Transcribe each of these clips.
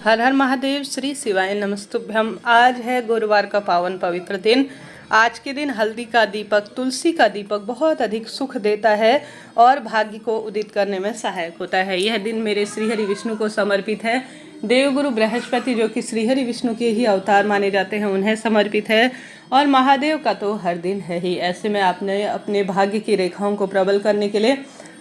हर हर महादेव। श्री शिवाय नमस्तुभ्यम। आज है गुरुवार का पावन पवित्र दिन। आज के दिन हल्दी का दीपक, तुलसी का दीपक बहुत अधिक सुख देता है और भाग्य को उदित करने में सहायक होता है। यह दिन मेरे श्रीहरि विष्णु को समर्पित है। देवगुरु बृहस्पति जो कि श्रीहरि विष्णु के ही अवतार माने जाते हैं, उन्हें समर्पित है। और महादेव का तो हर दिन है ही। ऐसे में आपने अपने भाग्य की रेखाओं को प्रबल करने के लिए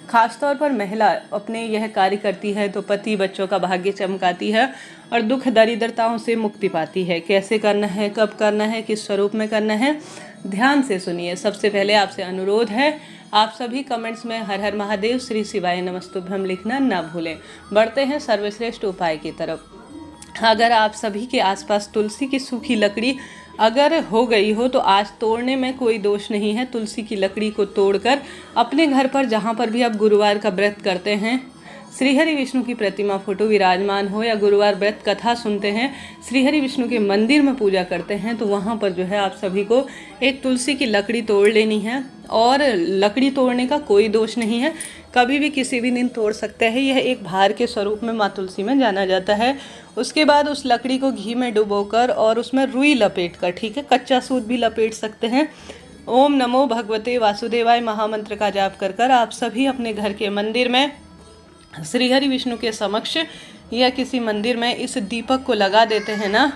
खासतौर पर महिला अपने यह कार्य करती है तो पति बच्चों का भाग्य चमकाती है और दुख दरिद्रताओं से मुक्ति पाती है। कैसे करना है, कब करना है, किस स्वरूप में करना है, ध्यान से सुनिए। सबसे पहले आपसे अनुरोध है, आप सभी कमेंट्स में हर हर महादेव श्री शिवाय नमस्तुभ्यम लिखना ना भूलें। बढ़ते हैं सर्वश्रेष्ठ उपाय की तरफ। अगर आप सभी के आसपास तुलसी की सूखी लकड़ी अगर हो गई हो तो आज तोड़ने में कोई दोष नहीं है। तुलसी की लकड़ी को तोड़कर अपने घर पर जहाँ पर भी आप गुरुवार का व्रत करते हैं, श्रीहरि विष्णु की प्रतिमा फोटो विराजमान हो या गुरुवार व्रत कथा सुनते हैं, श्रीहरि विष्णु के मंदिर में पूजा करते हैं, तो वहाँ पर जो है आप सभी को एक तुलसी की लकड़ी तोड़ लेनी है। और लकड़ी तोड़ने का कोई दोष नहीं है, कभी भी किसी भी दिन तोड़ सकते हैं। यह एक भार के स्वरूप में माँ तुलसी में जाना जाता है। उसके बाद उस लकड़ी को घी में डुबोकर और उसमें रुई लपेट कर, ठीक है, कच्चा सूत भी लपेट सकते हैं। ओम नमो भगवते वासुदेवाय महामंत्र का जाप कर कर आप सभी अपने घर के मंदिर में श्रीहरि विष्णु के समक्ष या किसी मंदिर में इस दीपक को लगा देते हैं ना,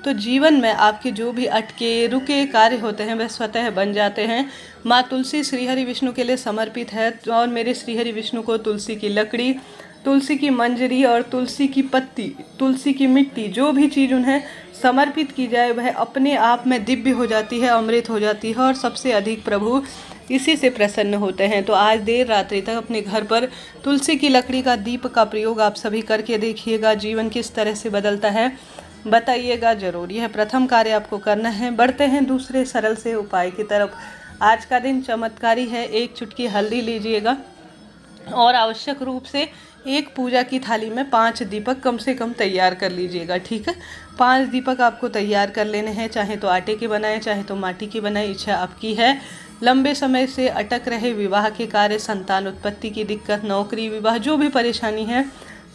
तो जीवन में आपके जो भी अटके रुके कार्य होते हैं वह स्वतः बन जाते हैं। माँ तुलसी श्रीहरि विष्णु के लिए समर्पित है और मेरे श्रीहरि विष्णु को तुलसी की लकड़ी, तुलसी की मंजरी और तुलसी की पत्ती, तुलसी की मिट्टी, जो भी चीज़ उन्हें समर्पित की जाए वह अपने आप में दिव्य हो जाती है, अमृत हो जाती है और सबसे अधिक प्रभु इसी से प्रसन्न होते हैं। तो आज देर रात्रि तक अपने घर पर तुलसी की लकड़ी का दीप का प्रयोग आप सभी करके देखिएगा। जीवन किस तरह से बदलता है बताइएगा जरूर। यह प्रथम कार्य आपको करना है। बढ़ते हैं दूसरे सरल से उपाय की तरफ। आज का दिन चमत्कारी है। एक चुटकी हल्दी लीजिएगा और आवश्यक रूप से एक पूजा की थाली में 5 दीपक कम से कम तैयार कर लीजिएगा, ठीक है। 5 दीपक आपको तैयार कर लेने हैं, चाहे तो आटे के बनाएं चाहे तो माटी की बनाएं, इच्छा आपकी है। लंबे समय से अटक रहे विवाह के कार्य, संतान उत्पत्ति की दिक्कत, नौकरी, विवाह, जो भी परेशानी है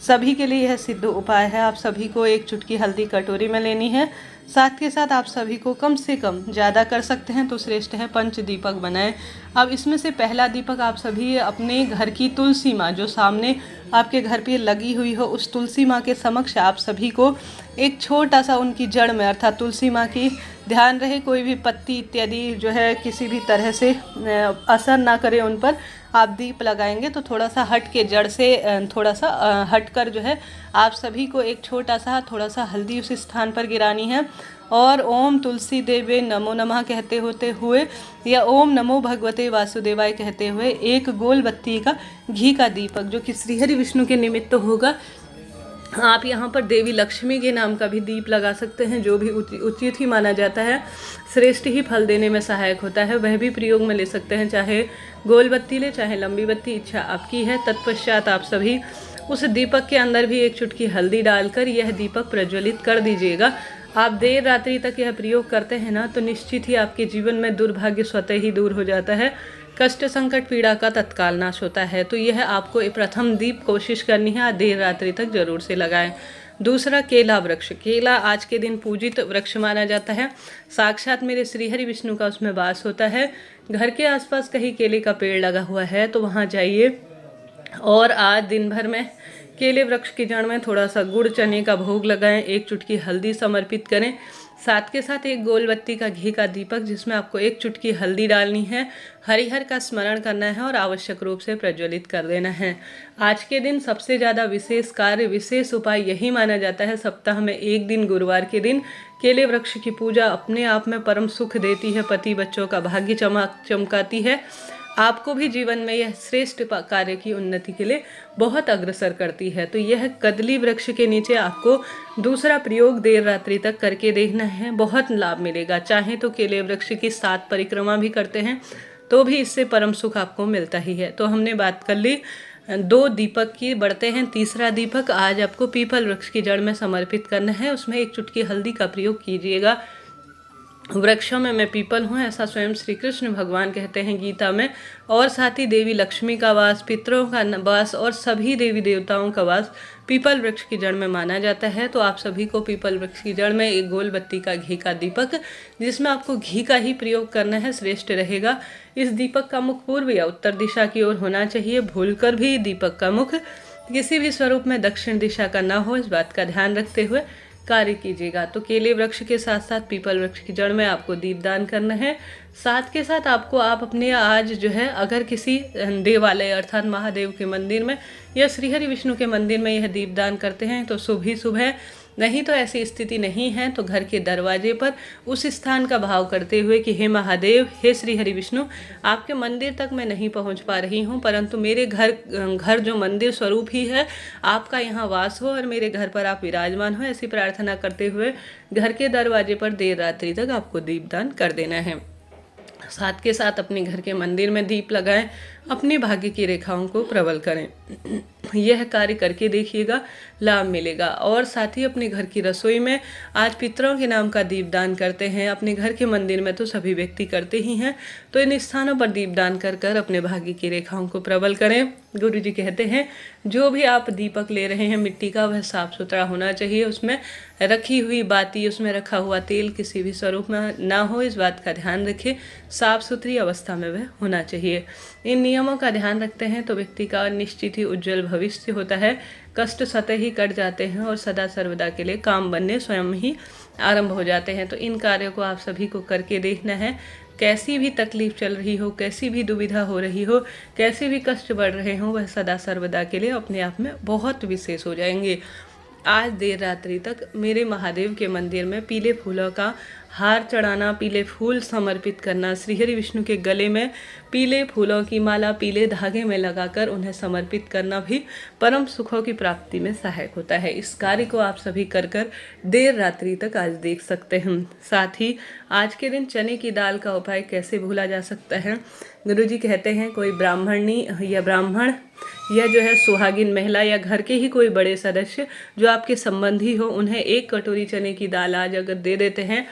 सभी के लिए यह सिद्ध उपाय है। आप सभी को एक चुटकी हल्दी कटोरी में लेनी है। साथ के साथ आप सभी को कम से कम, ज़्यादा कर सकते हैं तो श्रेष्ठ है, 5 दीपक बनाएं। अब इसमें से पहला दीपक आप सभी अपने घर की तुलसी माँ जो सामने आपके घर पे लगी हुई हो, उस तुलसी माँ के समक्ष आप सभी को एक छोटा सा उनकी जड़ में, अर्थात तुलसी माँ की, ध्यान रहे कोई भी पत्ती इत्यादि जो है किसी भी तरह से असर ना करे उन पर। आप दीप लगाएंगे तो थोड़ा सा हट के, जड़ से थोड़ा सा हट कर जो है आप सभी को एक छोटा सा थोड़ा सा हल्दी उस स्थान पर गिरानी है और ओम तुलसी देवे नमो नमः कहते होते हुए या ओम नमो भगवते वासुदेवाय कहते हुए एक गोल बत्ती का घी का दीपक जो कि श्रीहरि विष्णु के निमित्त होगा। आप यहाँ पर देवी लक्ष्मी के नाम का भी दीप लगा सकते हैं, जो भी उचित ही माना जाता है, श्रेष्ठ ही फल देने में सहायक होता है, वह भी प्रयोग में ले सकते हैं। चाहे गोल बत्ती ले चाहे लंबी बत्ती, इच्छा आपकी है। तत्पश्चात आप सभी उस दीपक के अंदर भी एक चुटकी हल्दी डालकर यह दीपक प्रज्वलित कर दीजिएगा। आप देर रात्रि तक यह प्रयोग करते हैं ना, तो निश्चित ही आपके जीवन में दुर्भाग्य स्वतः ही दूर हो जाता है, कष्ट संकट पीड़ा का तत्काल नाश होता है। तो यह आपको प्रथम दीप कोशिश करनी है, देर रात्रि तक जरूर से लगाएं। दूसरा, केला वृक्ष। केला आज के दिन पूजित वृक्ष माना जाता है, साक्षात मेरे श्रीहरि विष्णु का उसमें वास होता है। घर के आसपास कहीं केले का पेड़ लगा हुआ है तो वहाँ जाइए और आज दिन भर में केले वृक्ष की जड़ में थोड़ा सा गुड़ चने का भोग लगाएं, एक चुटकी हल्दी समर्पित करें, साथ के साथ एक गोल बत्ती का घी का दीपक जिसमें आपको एक चुटकी हल्दी डालनी है, हरिहर का स्मरण करना है और आवश्यक रूप से प्रज्वलित कर देना है। आज के दिन सबसे ज़्यादा विशेष कार्य, विशेष उपाय यही माना जाता है। सप्ताह में एक दिन गुरुवार के दिन केले वृक्ष की पूजा अपने आप में परम सुख देती है, पति बच्चों का भाग्य चमकाती है, आपको भी जीवन में यह श्रेष्ठ कार्य की उन्नति के लिए बहुत अग्रसर करती है। तो यह कदली वृक्ष के नीचे आपको दूसरा प्रयोग देर रात्रि तक करके देखना है, बहुत लाभ मिलेगा। चाहे तो केले वृक्ष की 7 परिक्रमा भी करते हैं तो भी इससे परम सुख आपको मिलता ही है। तो हमने बात कर ली 2 दीपक की। बढ़ते हैं तीसरा दीपक। आज आपको पीपल वृक्ष की जड़ में समर्पित करना है, उसमें एक चुटकी हल्दी का प्रयोग कीजिएगा। वृक्षों में मैं पीपल हूँ, ऐसा स्वयं श्री कृष्ण भगवान कहते हैं गीता में। और साथ ही देवी लक्ष्मी का वास, पितरों का वास और सभी देवी देवताओं का वास पीपल वृक्ष की जड़ में माना जाता है। तो आप सभी को पीपल वृक्ष की जड़ में एक गोल बत्ती का घी का दीपक, जिसमें आपको घी का ही प्रयोग करना है, श्रेष्ठ रहेगा। इस दीपक का मुख पूर्व या उत्तर दिशा की ओर होना चाहिए। भूलकर भी दीपक का मुख किसी भी स्वरूप में दक्षिण दिशा का ना हो, इस बात का ध्यान रखते हुए कार्य कीजिएगा। तो केले वृक्ष के साथ साथ पीपल वृक्ष की जड़ में आपको दीपदान करना है। साथ के साथ आपको आप अपने आज जो है, अगर किसी देवालय अर्थात महादेव के मंदिर में या श्रीहरि विष्णु के मंदिर में यह दीपदान करते हैं तो शुभ ही शुभ है। नहीं तो ऐसी स्थिति नहीं है तो घर के दरवाजे पर उस स्थान का भाव करते हुए कि हे महादेव, हे श्री हरि विष्णु, आपके मंदिर तक मैं नहीं पहुंच पा रही हूं, परंतु मेरे घर जो मंदिर स्वरूप ही है, आपका यहाँ वास हो और मेरे घर पर आप विराजमान हो, ऐसी प्रार्थना करते हुए घर के दरवाजे पर देर रात्रि तक आपको दीपदान कर देना है। साथ के साथ अपने घर के मंदिर में दीप लगाएं, अपने भाग्य की रेखाओं को प्रबल करें। यह कार्य करके देखिएगा, लाभ मिलेगा। और साथ ही अपने घर की रसोई में आज पितरों के नाम का दीपदान करते हैं। अपने घर के मंदिर में तो सभी व्यक्ति करते ही हैं, तो इन स्थानों पर दीपदान कर कर अपने भाग्य की रेखाओं को प्रबल करें। गुरु जी कहते हैं जो भी आप दीपक ले रहे हैं मिट्टी का, वह साफ सुथरा होना चाहिए। उसमें रखी हुई बाती, उसमें रखा हुआ तेल किसी भी स्वरूप में ना हो, इस बात का ध्यान रखें। साफ सुथरी अवस्था में वह होना चाहिए। इन नियमों का ध्यान रखते हैं तो व्यक्ति का निश्चित ही उज्जवल भविष्य होता है। कष्ट स्वतः ही कट जाते हैं और सदा सर्वदा के लिए काम बनने स्वयं ही आरंभ हो जाते हैं। तो इन कार्यों को आप सभी को करके देखना है। कैसी भी तकलीफ चल रही हो, कैसी भी दुविधा हो रही हो, कैसे भी कष्ट बढ़ रहे हों, वह सदा सर्वदा के लिए अपने आप में बहुत विशेष हो जाएंगे। आज देर रात्रि तक मेरे महादेव के मंदिर में पीले फूलों का हार चढ़ाना, पीले फूल समर्पित करना, श्रीहरि विष्णु के गले में पीले फूलों की माला पीले धागे में लगाकर उन्हें समर्पित करना भी परम सुखों की प्राप्ति में सहायक होता है। इस कार्य को आप सभी कर कर देर रात्रि तक आज देख सकते हैं। साथ ही आज के दिन चने की दाल का उपाय कैसे भूला जा सकता है। गुरु जी कहते हैं कोई ब्राह्मणी या ब्राह्मण या जो है सुहागिन महिला या घर के ही कोई बड़े सदस्य जो आपके संबंधी हो, उन्हें 1 कटोरी चने की दाल आज अगर दे देते हैं,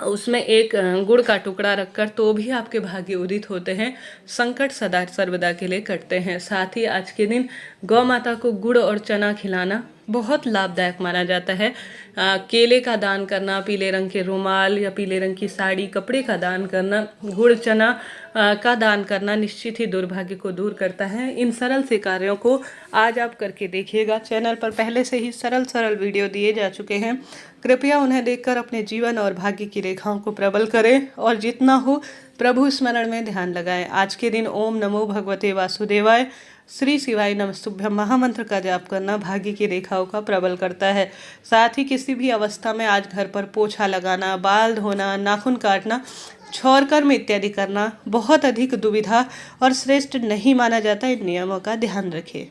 उसमें 1 गुड़ का टुकड़ा रखकर, तो भी आपके भाग्य उदित होते हैं, संकट सदा सर्वदा के लिए कटते हैं। साथ ही आज के दिन गौ माता को गुड़ और चना खिलाना बहुत लाभदायक माना जाता है। केले का दान करना, पीले रंग के रुमाल या पीले रंग की साड़ी, कपड़े का दान करना, गुड़ चना का दान करना निश्चित ही दुर्भाग्य को दूर करता है। इन सरल से कार्यों को आज आप करके देखिएगा। चैनल पर पहले से ही सरल वीडियो दिए जा चुके हैं, कृपया उन्हें देखकर अपने जीवन और भाग्य की रेखाओं को प्रबल करें और जितना हो प्रभु स्मरण में ध्यान लगाएं। आज के दिन ओम नमो भगवते वासुदेवाय, श्री शिवाय नमस्तुभ्यं महामंत्र का जाप करना भाग्य की रेखाओं का प्रबल करता है। साथ ही किसी भी अवस्था में आज घर पर पोछा लगाना, बाल धोना, नाखून काटना, क्षौर कर्म इत्यादि करना बहुत अधिक दुविधा और श्रेष्ठ नहीं माना जाता। इन नियमों का ध्यान रखें।